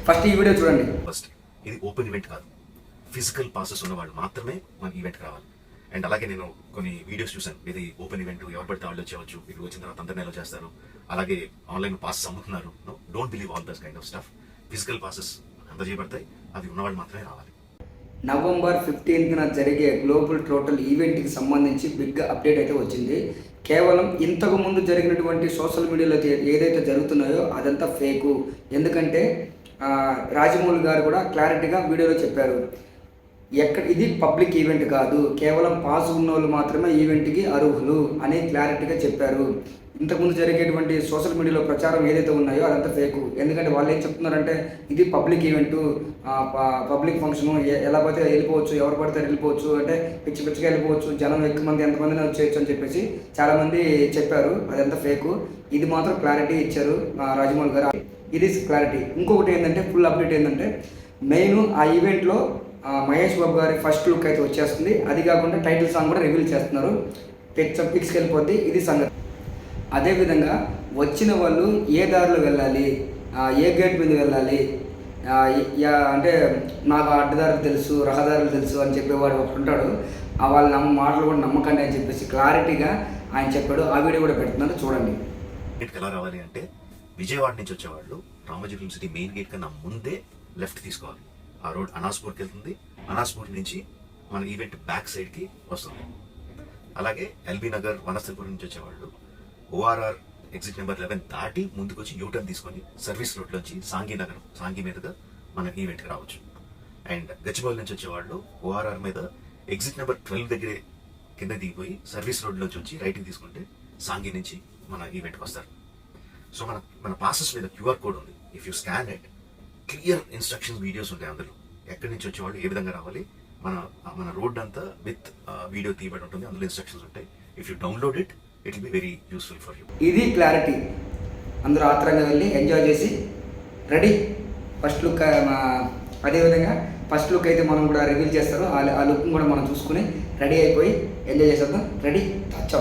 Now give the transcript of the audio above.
First ఈ video చూడండి. First ఇది ఓపెన్ ఈవెంట్ కాదు, ఫిజికల్ పాసెస్ ఉన్న వాళ్ళు మాత్రమే మన ఈవెంట్కి రావాలి. అండ్ అలాగే నేను కొన్ని వీడియోస్ చూసాను, ఇది ఓపెన్ ఈవెంట్ ఎవరు పడితే వాళ్ళు వచ్చేవచ్చు, ఇక్కడ వచ్చిన తర్వాత అందరినీ ఎలా చేస్తారు, అలాగే ఆన్లైన్ పాసెస్ అమ్ముతున్నారు. No, don't believe all this kind of stuff. Physical passes అందజేయబడతాయి, అవి ఉన్నవాళ్ళు మాత్రమే రావాలి. నవంబర్ 15న జరిగే గ్లోబల్ టోటల్ ఈవెంట్కి సంబంధించి బిగ్ అప్డేట్ అయితే వచ్చింది. కేవలం ఇంతకు ముందు జరిగినటువంటి సోషల్ మీడియాలో ఏదైతే జరుగుతున్నాయో అదంతా ఫేకు. ఎందుకంటే రాజమౌళి గారు కూడా క్లారిటీగా వీడియోలో చెప్పారు, ఇది పబ్లిక్ ఈవెంట్ కాదు, కేవలం పాస్ ఉన్న వాళ్ళు మాత్రమే ఈవెంట్కి అర్హులు అని క్లారిటీగా చెప్పారు. ఇంతకుముందు జరిగేటువంటి సోషల్ మీడియాలో ప్రచారం ఏదైతే ఉన్నాయో అదంతా ఫేకు. ఎందుకంటే వాళ్ళు ఏం చెప్తున్నారంటే ఇది పబ్లిక్ ఈవెంటు, పబ్లిక్ ఫంక్షను, ఎలా పడితే వెళ్ళిపోవచ్చు, ఎవరు పడితే వెళ్ళిపోవచ్చు, అంటే పిచ్చి పిచ్చిగా వెళ్ళిపోవచ్చు, జనం ఎక్కువ మంది ఎంతమందిని వచ్చేయచ్చు అని చెప్పేసి చాలామంది చెప్పారు. అదంతా ఫేకు. ఇది మాత్రం క్లారిటీ ఇచ్చారు రాజమౌళి గారు. ఇది క్లారిటీ. ఇంకొకటి ఏంటంటే ఫుల్ అప్డేట్ ఏంటంటే మెయిన్ ఆ ఈవెంట్లో మహేష్ బాబు గారి ఫస్ట్ లుక్ అయితే వచ్చేస్తుంది. అది కాకుండా టైటిల్ సాంగ్ కూడా రివీల్ చేస్తున్నారు. పిక్స్కి వెళ్ళిపోద్ది. ఇది సంగతి. అదేవిధంగా వచ్చిన వాళ్ళు ఏ దారిలో వెళ్ళాలి, ఏ గేట్ మీద వెళ్ళాలి, అంటే నాకు అడ్డదారులు తెలుసు, రహదారులు తెలుసు అని చెప్పేవాడు ఒకటి ఉంటాడు. వాళ్ళ మాటలు కూడా నమ్మకండి అని చెప్పేసి క్లారిటీగా ఆయన చెప్పాడు. ఆ వీడియో కూడా పెడుతున్నాను, చూడండి. ఎలా రావాలి అంటే విజయవాడ నుంచి వచ్చేవాళ్ళు Ramoji film city main gate కన్నా ముందే లెఫ్ట్ తీసుకోవాలి. ఆ రోడ్ అనాస్పూర్కి వెళ్తుంది. అనాస్పూర్ నుంచి మన ఈవెంట్ బ్యాక్ సైడ్కి వస్తుంది. అలాగే ఎల్బీ నగర్ వనస్థలిపురం నుంచి వచ్చేవాళ్ళు ఓఆర్ఆర్ ఎగ్జిట్ నెంబర్ 11 దాటి ముందుకు వచ్చి యూటర్న్ తీసుకొని సర్వీస్ రోడ్లోంచి సాంఘీ మీదుగా మన ఈవెంట్కి రావచ్చు. అండ్ గచ్చిబౌలి నుంచి వచ్చేవాళ్ళు ఓఆర్ఆర్ మీద ఎగ్జిట్ నెంబర్ 12 దగ్గరే కింద దిగిపోయి సర్వీస్ రోడ్లోంచి వచ్చి రైట్కి తీసుకుంటే సాంఘీ నుంచి మన ఈవెంట్కి వస్తారు. సో మన పాసెస్ మీద క్యూఆర్ కోడ్ ఉంది. If you scan it, clear instructions videos ఉంటాయి అందులో. ఎక్కడి నుంచి వచ్చేవాళ్ళు ఏ విధంగా రావాలి, మన రోడ్ అంతా విత్ వీడియో తీయబడి ఉంటుంది. అందులో ఇన్స్ట్రక్షన్స్ ఉంటాయి. If you download it, it will be very useful for you. ఇది క్లారిటీ. అందరూ ఆత్రంగా వెళ్ళి ఎంజాయ్ చేసి రెడీ. ఫస్ట్ లుక్ అదేవిధంగా ఫస్ట్ లుక్ అయితే మనం కూడా రివీల్ చేస్తారు. ఆ లుక్ కూడా మనం చూసుకుని రెడీ అయిపోయి ఎంజాయ్ చేసేద్దాం. Ready, touch.